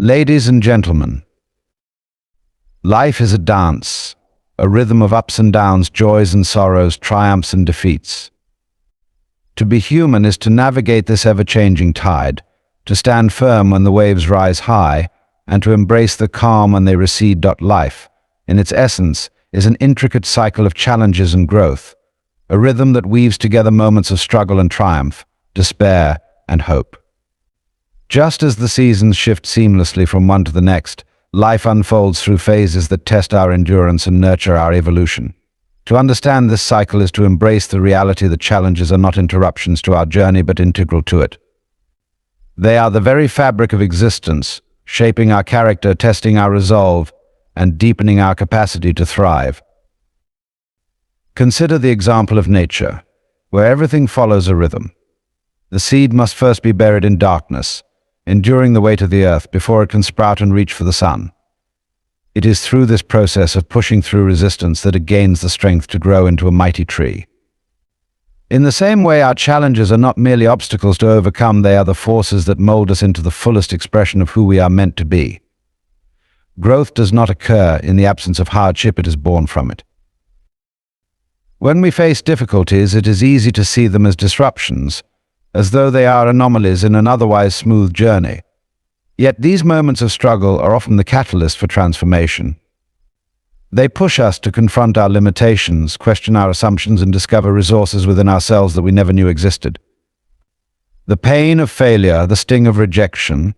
Ladies and gentlemen, life is a dance, a rhythm of ups and downs, joys and sorrows, triumphs and defeats. To be human is to navigate this ever-changing tide, to stand firm when the waves rise high, and to embrace the calm when they recede. Life, in its essence, is an intricate cycle of challenges and growth, a rhythm that weaves together moments of struggle and triumph, despair and hope. Just as the seasons shift seamlessly from one to the next, life unfolds through phases that test our endurance and nurture our evolution. To understand this cycle is to embrace the reality that challenges are not interruptions to our journey but integral to it. They are the very fabric of existence, shaping our character, testing our resolve, and deepening our capacity to thrive. Consider the example of nature, where everything follows a rhythm. The seed must first be buried in darkness, enduring the weight of the earth before it can sprout and reach for the sun. It is through this process of pushing through resistance that it gains the strength to grow into a mighty tree. In the same way, our challenges are not merely obstacles to overcome, they are the forces that mold us into the fullest expression of who we are meant to be. Growth does not occur in the absence of hardship, it is born from it. When we face difficulties, it is easy to see them as disruptions, as though they are anomalies in an otherwise smooth journey. Yet these moments of struggle are often the catalyst for transformation. They push us to confront our limitations, question our assumptions, and discover resources within ourselves that we never knew existed. The pain of failure, the sting of rejection,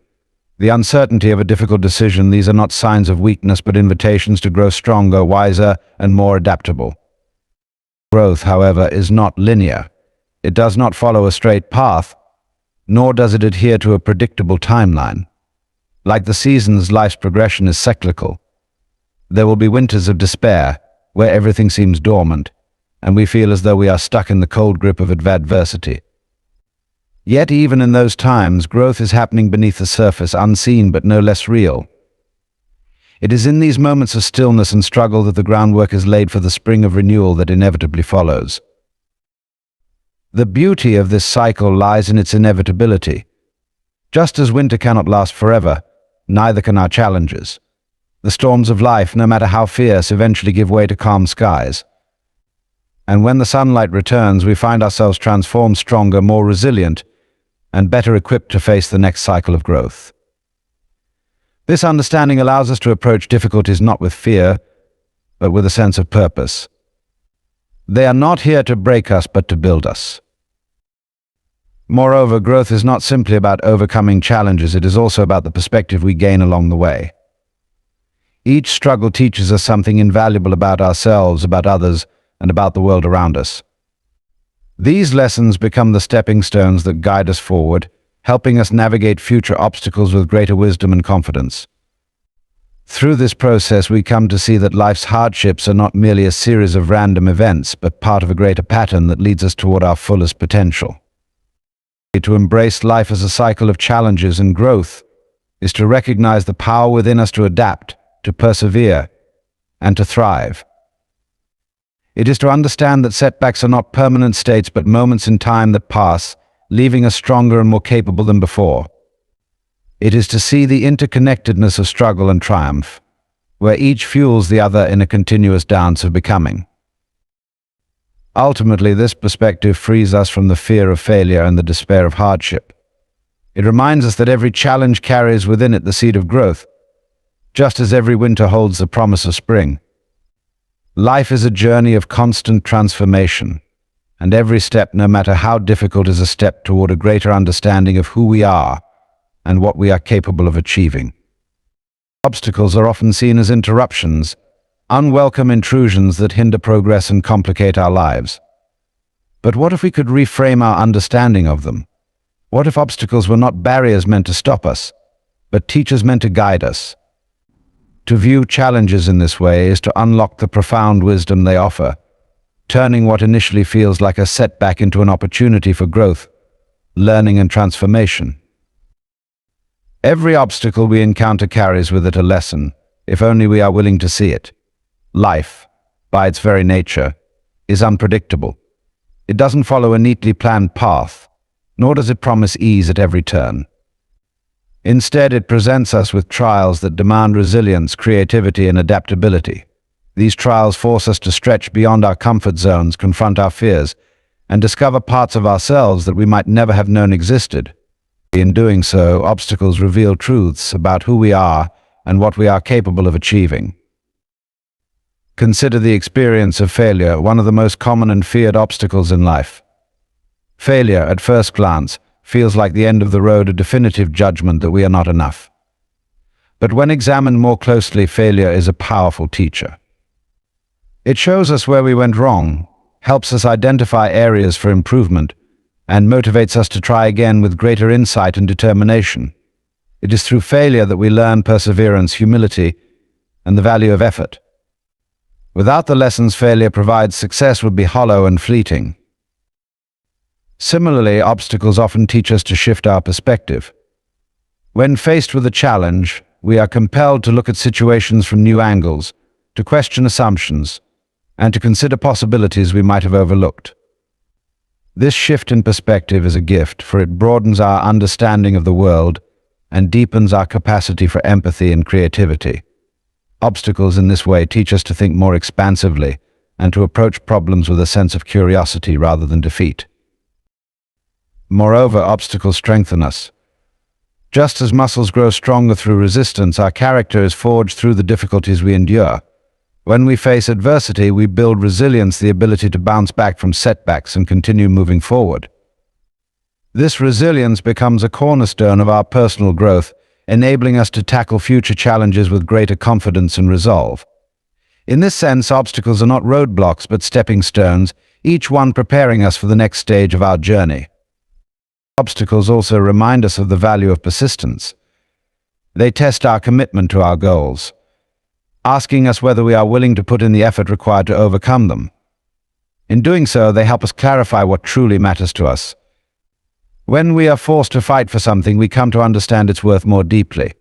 the uncertainty of a difficult decision, these are not signs of weakness but invitations to grow stronger, wiser, and more adaptable. Growth, however, is not linear. It does not follow a straight path, nor does it adhere to a predictable timeline. Like the seasons, life's progression is cyclical. There will be winters of despair, where everything seems dormant, and we feel as though we are stuck in the cold grip of adversity. Yet even in those times, growth is happening beneath the surface, unseen but no less real. It is in these moments of stillness and struggle that the groundwork is laid for the spring of renewal that inevitably follows. The beauty of this cycle lies in its inevitability. Just as winter cannot last forever, neither can our challenges. The storms of life, no matter how fierce, eventually give way to calm skies. And when the sunlight returns, we find ourselves transformed, stronger, more resilient, and better equipped to face the next cycle of growth. This understanding allows us to approach difficulties not with fear, but with a sense of purpose. They are not here to break us, but to build us. Moreover, growth is not simply about overcoming challenges, it is also about the perspective we gain along the way. Each struggle teaches us something invaluable about ourselves, about others, and about the world around us. These lessons become the stepping stones that guide us forward, helping us navigate future obstacles with greater wisdom and confidence. Through this process, we come to see that life's hardships are not merely a series of random events, but part of a greater pattern that leads us toward our fullest potential. To embrace life as a cycle of challenges and growth is to recognize the power within us to adapt, to persevere, and to thrive. It is to understand that setbacks are not permanent states but moments in time that pass, leaving us stronger and more capable than before. It is to see the interconnectedness of struggle and triumph, where each fuels the other in a continuous dance of becoming. Ultimately, this perspective frees us from the fear of failure and the despair of hardship. It reminds us that every challenge carries within it the seed of growth, just as every winter holds the promise of spring. Life is a journey of constant transformation, and every step, no matter how difficult, is a step toward a greater understanding of who we are and what we are capable of achieving. Obstacles are often seen as interruptions, unwelcome intrusions that hinder progress and complicate our lives. But what if we could reframe our understanding of them? What if obstacles were not barriers meant to stop us, but teachers meant to guide us? To view challenges in this way is to unlock the profound wisdom they offer, turning what initially feels like a setback into an opportunity for growth, learning, and transformation. Every obstacle we encounter carries with it a lesson, if only we are willing to see it. Life, by its very nature, is unpredictable. It doesn't follow a neatly planned path, nor does it promise ease at every turn. Instead, it presents us with trials that demand resilience, creativity, and adaptability. These trials force us to stretch beyond our comfort zones, confront our fears, and discover parts of ourselves that we might never have known existed. In doing so, obstacles reveal truths about who we are and what we are capable of achieving. Consider the experience of failure, one of the most common and feared obstacles in life. Failure, at first glance, feels like the end of the road, a definitive judgment that we are not enough. But when examined more closely, failure is a powerful teacher. It shows us where we went wrong, helps us identify areas for improvement, and motivates us to try again with greater insight and determination. It is through failure that we learn perseverance, humility, and the value of effort. Without the lessons failure provides, success would be hollow and fleeting. Similarly, obstacles often teach us to shift our perspective. When faced with a challenge, we are compelled to look at situations from new angles, to question assumptions, and to consider possibilities we might have overlooked. This shift in perspective is a gift, for it broadens our understanding of the world and deepens our capacity for empathy and creativity. Obstacles in this way teach us to think more expansively and to approach problems with a sense of curiosity rather than defeat. Moreover, obstacles strengthen us. Just as muscles grow stronger through resistance, our character is forged through the difficulties we endure. When we face adversity, we build resilience, the ability to bounce back from setbacks and continue moving forward. This resilience becomes a cornerstone of our personal growth, enabling us to tackle future challenges with greater confidence and resolve. In this sense, obstacles are not roadblocks but stepping stones, each one preparing us for the next stage of our journey. Obstacles also remind us of the value of persistence. They test our commitment to our goals, asking us whether we are willing to put in the effort required to overcome them. In doing so, they help us clarify what truly matters to us. When we are forced to fight for something, we come to understand its worth more deeply.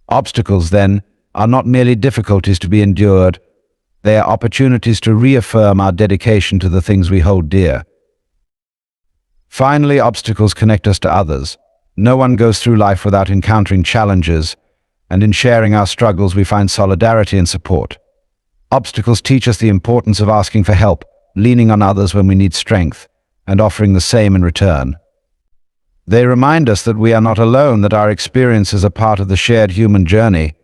Obstacles, then, are not merely difficulties to be endured. They are opportunities to reaffirm our dedication to the things we hold dear. Finally, obstacles connect us to others. No one goes through life without encountering challenges, and in sharing our struggles we find solidarity and support. Obstacles teach us the importance of asking for help, leaning on others when we need strength, and offering the same in return. They remind us that we are not alone, that our experiences are part of the shared human journey.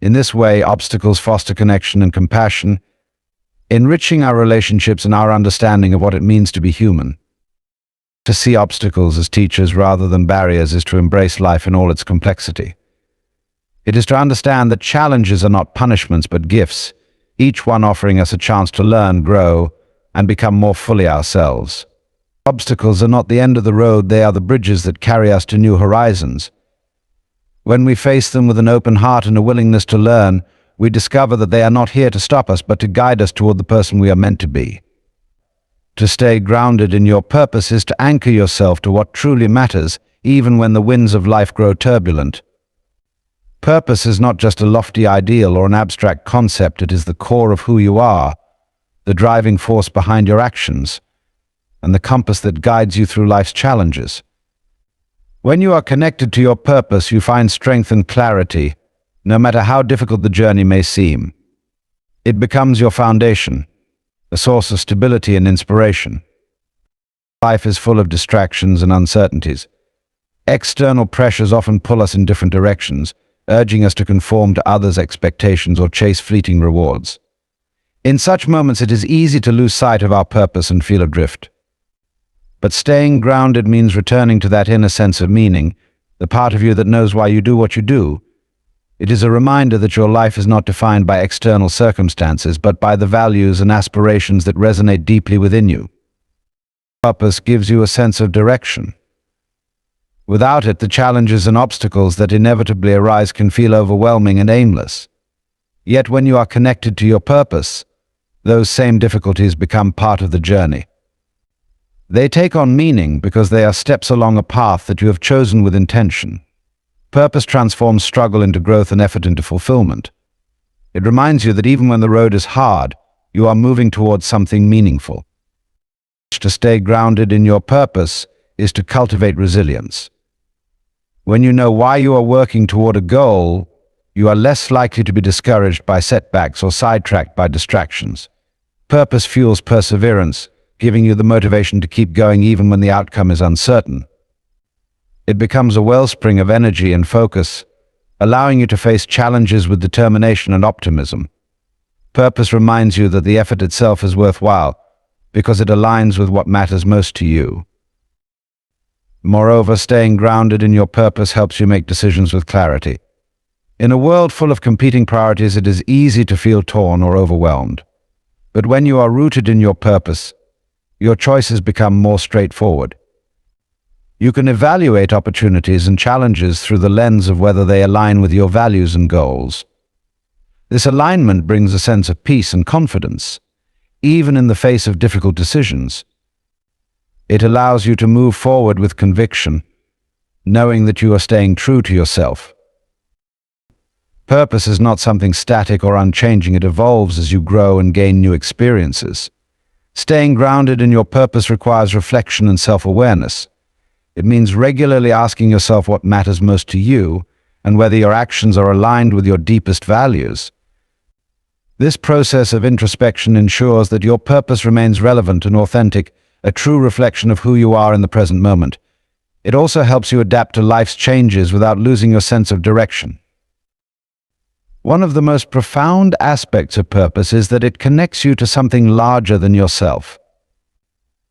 In this way, obstacles foster connection and compassion, enriching our relationships and our understanding of what it means to be human. To see obstacles as teachers rather than barriers is to embrace life in all its complexity. It is to understand that challenges are not punishments but gifts, each one offering us a chance to learn, grow, and become more fully ourselves. Obstacles are not the end of the road, they are the bridges that carry us to new horizons. When we face them with an open heart and a willingness to learn, we discover that they are not here to stop us but to guide us toward the person we are meant to be. To stay grounded in your purpose is to anchor yourself to what truly matters, even when the winds of life grow turbulent. Purpose is not just a lofty ideal or an abstract concept, it is the core of who you are, the driving force behind your actions, and the compass that guides you through life's challenges. When you are connected to your purpose, you find strength and clarity, no matter how difficult the journey may seem. It becomes your foundation, a source of stability and inspiration. Life is full of distractions and uncertainties. External pressures often pull us in different directions, urging us to conform to others' expectations or chase fleeting rewards. In such moments, it is easy to lose sight of our purpose and feel adrift. But staying grounded means returning to that inner sense of meaning, the part of you that knows why you do what you do. It is a reminder that your life is not defined by external circumstances, but by the values and aspirations that resonate deeply within you. Purpose gives you a sense of direction. Without it, the challenges and obstacles that inevitably arise can feel overwhelming and aimless. Yet when you are connected to your purpose, those same difficulties become part of the journey. They take on meaning because they are steps along a path that you have chosen with intention. Purpose transforms struggle into growth and effort into fulfillment. It reminds you that even when the road is hard, you are moving towards something meaningful. To stay grounded in your purpose is to cultivate resilience. When you know why you are working toward a goal, you are less likely to be discouraged by setbacks or sidetracked by distractions. Purpose fuels perseverance, giving you the motivation to keep going even when the outcome is uncertain. It becomes a wellspring of energy and focus, allowing you to face challenges with determination and optimism. Purpose reminds you that the effort itself is worthwhile because it aligns with what matters most to you. Moreover, staying grounded in your purpose helps you make decisions with clarity. In a world full of competing priorities, it is easy to feel torn or overwhelmed. But when you are rooted in your purpose, your choices become more straightforward. You can evaluate opportunities and challenges through the lens of whether they align with your values and goals. This alignment brings a sense of peace and confidence, even in the face of difficult decisions. It allows you to move forward with conviction, knowing that you are staying true to yourself. Purpose is not something static or unchanging. It evolves as you grow and gain new experiences. Staying grounded in your purpose requires reflection and self-awareness. It means regularly asking yourself what matters most to you and whether your actions are aligned with your deepest values. This process of introspection ensures that your purpose remains relevant and authentic, a true reflection of who you are in the present moment. It also helps you adapt to life's changes without losing your sense of direction. One of the most profound aspects of purpose is that it connects you to something larger than yourself.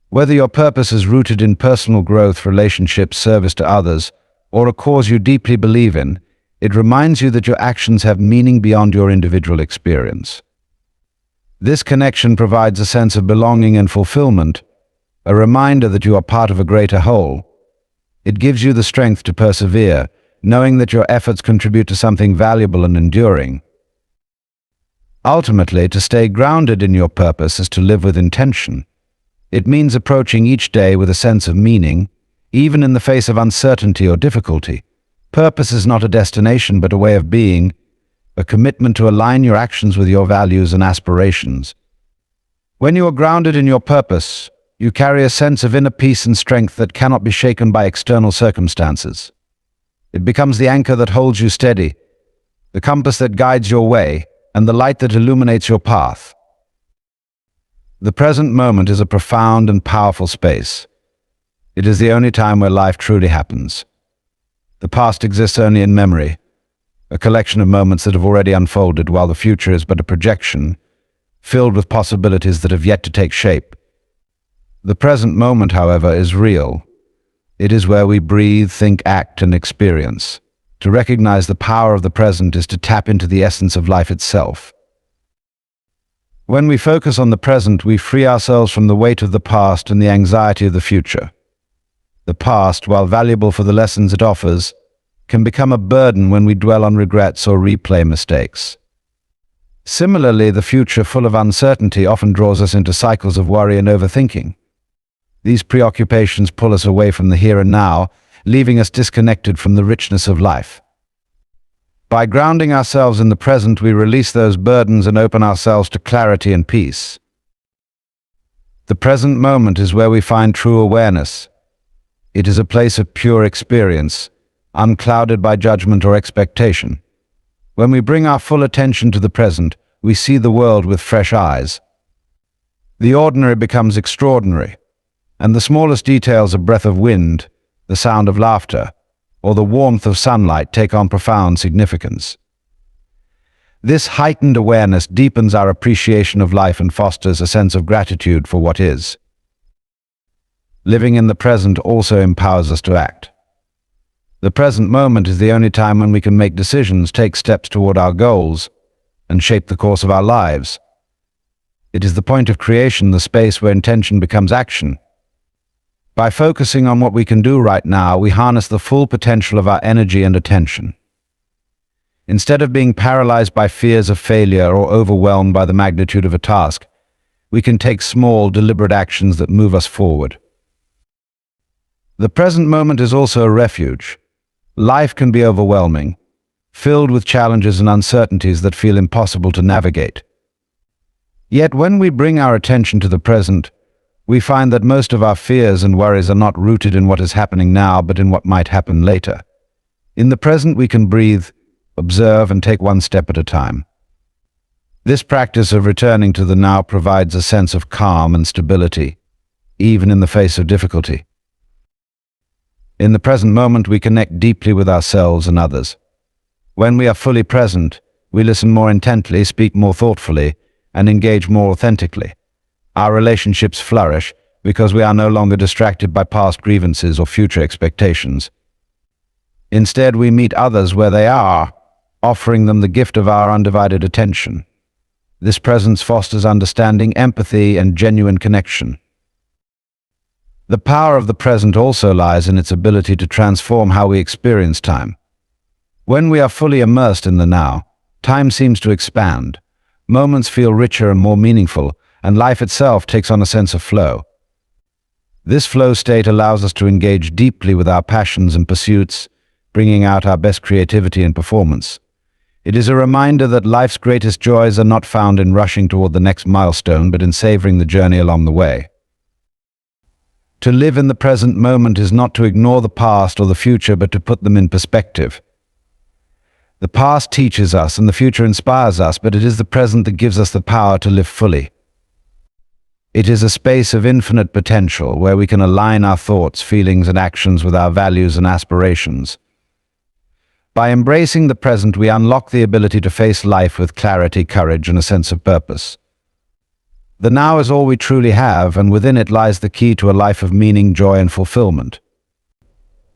Whether your purpose is rooted in personal growth, relationships, service to others, or a cause you deeply believe in, it reminds you that your actions have meaning beyond your individual experience. This connection provides a sense of belonging and fulfillment, a reminder that you are part of a greater whole. It gives you the strength to persevere, knowing that your efforts contribute to something valuable and enduring. Ultimately, to stay grounded in your purpose is to live with intention. It means approaching each day with a sense of meaning, even in the face of uncertainty or difficulty. Purpose is not a destination but a way of being, a commitment to align your actions with your values and aspirations. When you are grounded in your purpose, you carry a sense of inner peace and strength that cannot be shaken by external circumstances. It becomes the anchor that holds you steady, the compass that guides your way, and the light that illuminates your path. The present moment is a profound and powerful space. It is the only time where life truly happens. The past exists only in memory, a collection of moments that have already unfolded, while the future is but a projection, filled with possibilities that have yet to take shape. The present moment, however, is real. It is where we breathe, think, act, and experience. To recognize the power of the present is to tap into the essence of life itself. When we focus on the present, we free ourselves from the weight of the past and the anxiety of the future. The past, while valuable for the lessons it offers, can become a burden when we dwell on regrets or replay mistakes. Similarly, the future, full of uncertainty, often draws us into cycles of worry and overthinking. These preoccupations pull us away from the here and now, leaving us disconnected from the richness of life. By grounding ourselves in the present, we release those burdens and open ourselves to clarity and peace. The present moment is where we find true awareness. It is a place of pure experience, unclouded by judgment or expectation. When we bring our full attention to the present, we see the world with fresh eyes. The ordinary becomes extraordinary, and the smallest details, a breath of wind, the sound of laughter, or the warmth of sunlight, take on profound significance. This heightened awareness deepens our appreciation of life and fosters a sense of gratitude for what is. Living in the present also empowers us to act. The present moment is the only time when we can make decisions, take steps toward our goals, and shape the course of our lives. It is the point of creation, the space where intention becomes action. By focusing on what we can do right now, we harness the full potential of our energy and attention. Instead of being paralyzed by fears of failure or overwhelmed by the magnitude of a task, we can take small, deliberate actions that move us forward. The present moment is also a refuge. Life can be overwhelming, filled with challenges and uncertainties that feel impossible to navigate. Yet when we bring our attention to the present, we find that most of our fears and worries are not rooted in what is happening now, but in what might happen later. In the present, we can breathe, observe, and take one step at a time. This practice of returning to the now provides a sense of calm and stability, even in the face of difficulty. In the present moment, we connect deeply with ourselves and others. When we are fully present, we listen more intently, speak more thoughtfully, and engage more authentically. Our relationships flourish because we are no longer distracted by past grievances or future expectations. Instead, we meet others where they are, offering them the gift of our undivided attention. This presence fosters understanding, empathy, and genuine connection. The power of the present also lies in its ability to transform how we experience time. When we are fully immersed in the now, time seems to expand. Moments feel richer and more meaningful, and life itself takes on a sense of flow. This flow state allows us to engage deeply with our passions and pursuits, bringing out our best creativity and performance. It is a reminder that life's greatest joys are not found in rushing toward the next milestone, but in savoring the journey along the way. To live in the present moment is not to ignore the past or the future, but to put them in perspective. The past teaches us and the future inspires us, but it is the present that gives us the power to live fully. It is a space of infinite potential where we can align our thoughts, feelings, and actions with our values and aspirations. By embracing the present, we unlock the ability to face life with clarity, courage, and a sense of purpose. The now is all we truly have, and within it lies the key to a life of meaning, joy, and fulfillment.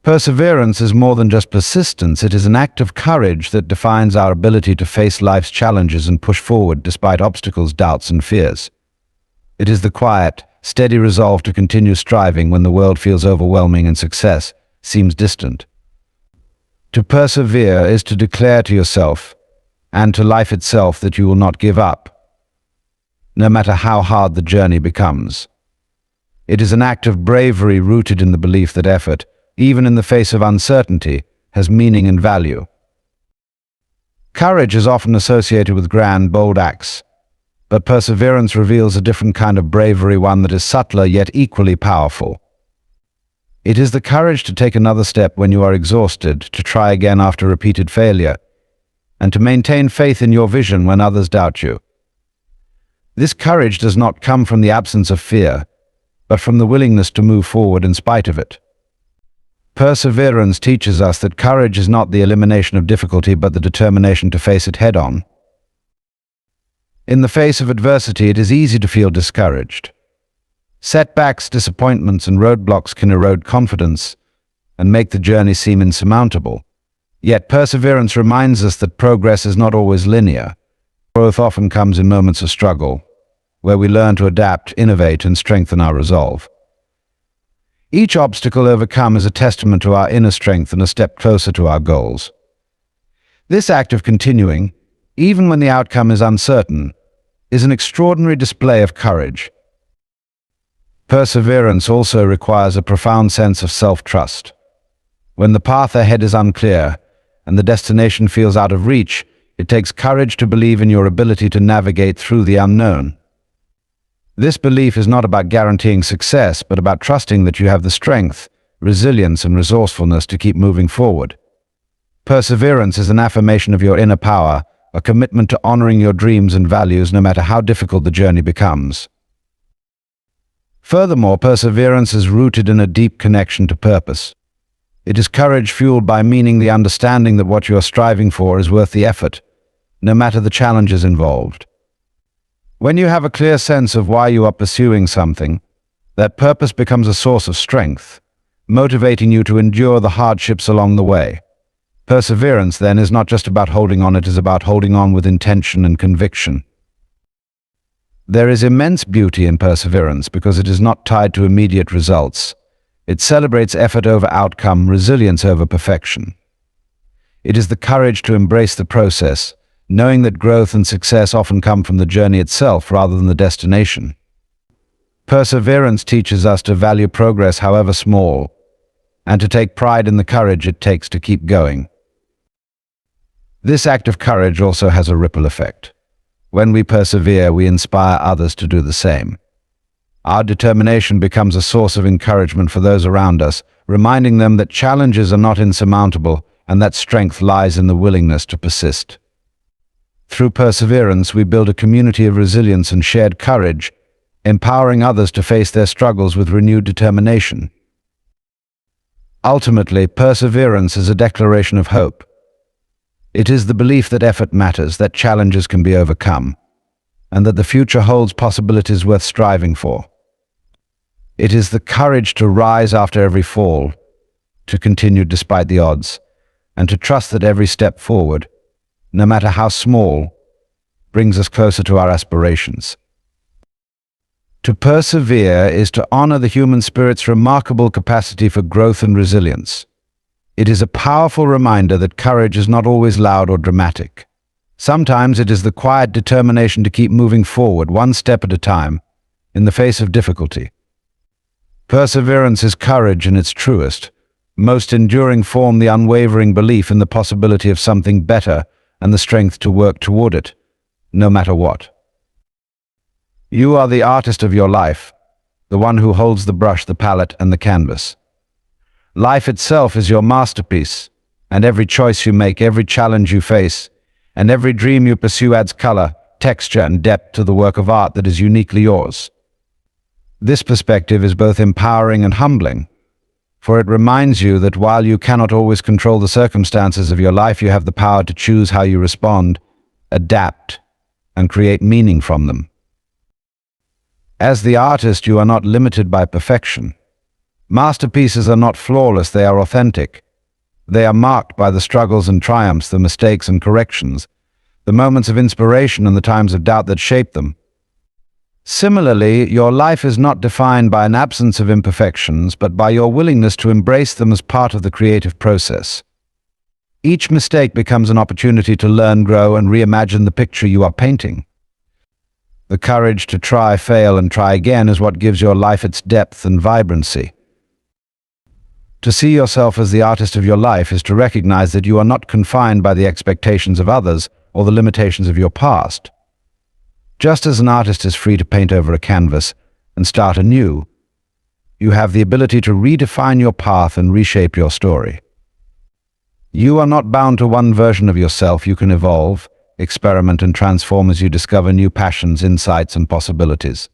Perseverance is more than just persistence. It is an act of courage that defines our ability to face life's challenges and push forward despite obstacles, doubts, and fears. It is the quiet, steady resolve to continue striving when the world feels overwhelming and success seems distant. To persevere is to declare to yourself and to life itself that you will not give up, no matter how hard the journey becomes. It is an act of bravery rooted in the belief that effort, even in the face of uncertainty, has meaning and value. Courage is often associated with grand, bold acts, but perseverance reveals a different kind of bravery, one that is subtler yet equally powerful. It is the courage to take another step when you are exhausted, to try again after repeated failure, and to maintain faith in your vision when others doubt you. This courage does not come from the absence of fear, but from the willingness to move forward in spite of it. Perseverance teaches us that courage is not the elimination of difficulty, but the determination to face it head-on. In the face of adversity, it is easy to feel discouraged. Setbacks, disappointments, and roadblocks can erode confidence and make the journey seem insurmountable. Yet perseverance reminds us that progress is not always linear. Growth often comes in moments of struggle, where we learn to adapt, innovate, and strengthen our resolve. Each obstacle overcome is a testament to our inner strength and a step closer to our goals. This act of continuing, even when the outcome is uncertain, is an extraordinary display of courage. Perseverance also requires a profound sense of self-trust. When the path ahead is unclear and the destination feels out of reach, it takes courage to believe in your ability to navigate through the unknown. This belief is not about guaranteeing success, but about trusting that you have the strength, resilience, and resourcefulness to keep moving forward. Perseverance is an affirmation of your inner power, a commitment to honoring your dreams and values no matter how difficult the journey becomes. Furthermore, perseverance is rooted in a deep connection to purpose. It is courage fueled by meaning, the understanding that what you are striving for is worth the effort, no matter the challenges involved. When you have a clear sense of why you are pursuing something, that purpose becomes a source of strength, motivating you to endure the hardships along the way. Perseverance, then, is not just about holding on, it is about holding on with intention and conviction. There is immense beauty in perseverance because it is not tied to immediate results. It celebrates effort over outcome, resilience over perfection. It is the courage to embrace the process, knowing that growth and success often come from the journey itself rather than the destination. Perseverance teaches us to value progress, however small, and to take pride in the courage it takes to keep going. This act of courage also has a ripple effect. When we persevere, we inspire others to do the same. Our determination becomes a source of encouragement for those around us, reminding them that challenges are not insurmountable and that strength lies in the willingness to persist. Through perseverance, we build a community of resilience and shared courage, empowering others to face their struggles with renewed determination. Ultimately, perseverance is a declaration of hope. It is the belief that effort matters, that challenges can be overcome, and that the future holds possibilities worth striving for. It is the courage to rise after every fall, to continue despite the odds, and to trust that every step forward, no matter how small, brings us closer to our aspirations. To persevere is to honor the human spirit's remarkable capacity for growth and resilience. It is a powerful reminder that courage is not always loud or dramatic. Sometimes it is the quiet determination to keep moving forward, one step at a time, in the face of difficulty. Perseverance is courage in its truest, most enduring form, the unwavering belief in the possibility of something better and the strength to work toward it, no matter what. You are the artist of your life, the one who holds the brush, the palette, and the canvas. Life itself is your masterpiece, and every choice you make, every challenge you face, and every dream you pursue adds color, texture, and depth to the work of art that is uniquely yours. This perspective is both empowering and humbling, for it reminds you that while you cannot always control the circumstances of your life, you have the power to choose how you respond, adapt, and create meaning from them. As the artist, you are not limited by perfection. Masterpieces are not flawless, they are authentic. They are marked by the struggles and triumphs, the mistakes and corrections, the moments of inspiration and the times of doubt that shape them. Similarly, your life is not defined by an absence of imperfections, but by your willingness to embrace them as part of the creative process. Each mistake becomes an opportunity to learn, grow, and reimagine the picture you are painting. The courage to try, fail, and try again is what gives your life its depth and vibrancy. To see yourself as the artist of your life is to recognize that you are not confined by the expectations of others or the limitations of your past. Just as an artist is free to paint over a canvas and start anew, you have the ability to redefine your path and reshape your story. You are not bound to one version of yourself. You can evolve, experiment, and transform as you discover new passions, insights, and possibilities.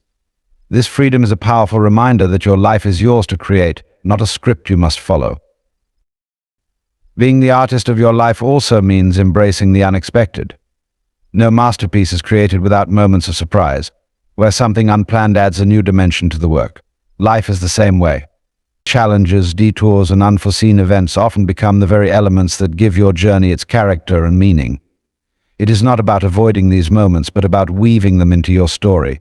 This freedom is a powerful reminder that your life is yours to create, not a script you must follow. Being the artist of your life also means embracing the unexpected. No masterpiece is created without moments of surprise, where something unplanned adds a new dimension to the work. Life is the same way. Challenges, detours, and unforeseen events often become the very elements that give your journey its character and meaning. It is not about avoiding these moments, but about weaving them into your story,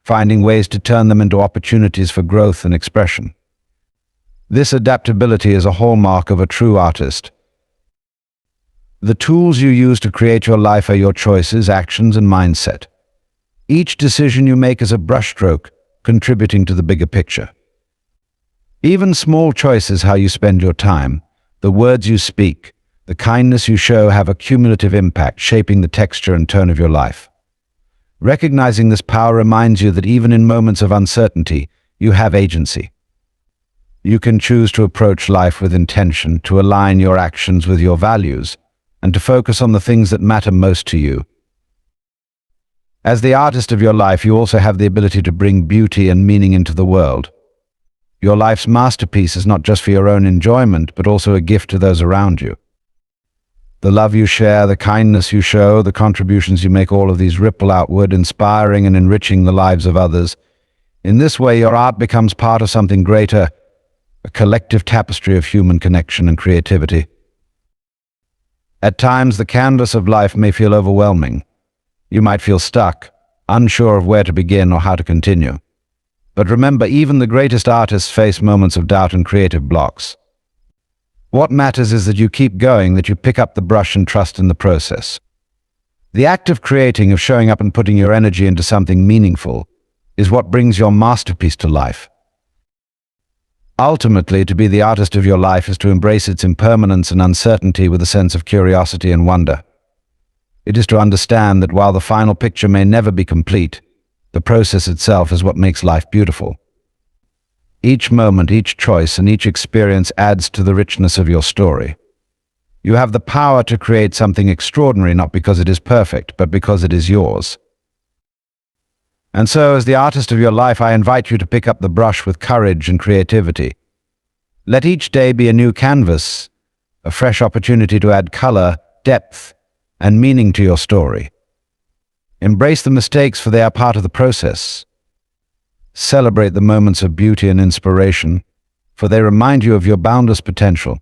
finding ways to turn them into opportunities for growth and expression. This adaptability is a hallmark of a true artist. The tools you use to create your life are your choices, actions, and mindset. Each decision you make is a brushstroke, contributing to the bigger picture. Even small choices, how you spend your time, the words you speak, the kindness you show, have a cumulative impact, shaping the texture and tone of your life. Recognizing this power reminds you that even in moments of uncertainty, you have agency. You can choose to approach life with intention, to align your actions with your values, and to focus on the things that matter most to you. As the artist of your life, you also have the ability to bring beauty and meaning into the world. Your life's masterpiece is not just for your own enjoyment, but also a gift to those around you. The love you share, the kindness you show, the contributions you make, all of these ripple outward, inspiring and enriching the lives of others. In this way, your art becomes part of something greater, a collective tapestry of human connection and creativity. At times, the canvas of life may feel overwhelming. You might feel stuck, unsure of where to begin or how to continue. But remember, even the greatest artists face moments of doubt and creative blocks. What matters is that you keep going, that you pick up the brush and trust in the process. The act of creating, of showing up and putting your energy into something meaningful, is what brings your masterpiece to life. Ultimately, to be the artist of your life is to embrace its impermanence and uncertainty with a sense of curiosity and wonder. It is to understand that while the final picture may never be complete, the process itself is what makes life beautiful. Each moment, each choice, and each experience adds to the richness of your story. You have the power to create something extraordinary, not because it is perfect, but because it is yours. And so, as the artist of your life, I invite you to pick up the brush with courage and creativity. Let each day be a new canvas, a fresh opportunity to add color, depth, and meaning to your story. Embrace the mistakes, for they are part of the process. Celebrate the moments of beauty and inspiration, for they remind you of your boundless potential.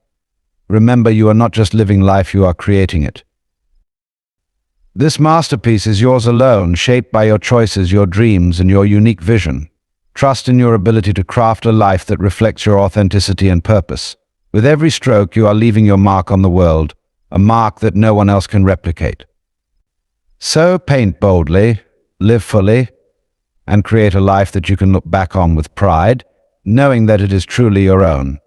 Remember, you are not just living life, you are creating it. This masterpiece is yours alone, shaped by your choices, your dreams, and your unique vision. Trust in your ability to craft a life that reflects your authenticity and purpose. With every stroke, you are leaving your mark on the world, a mark that no one else can replicate. So paint boldly, live fully, and create a life that you can look back on with pride, knowing that it is truly your own.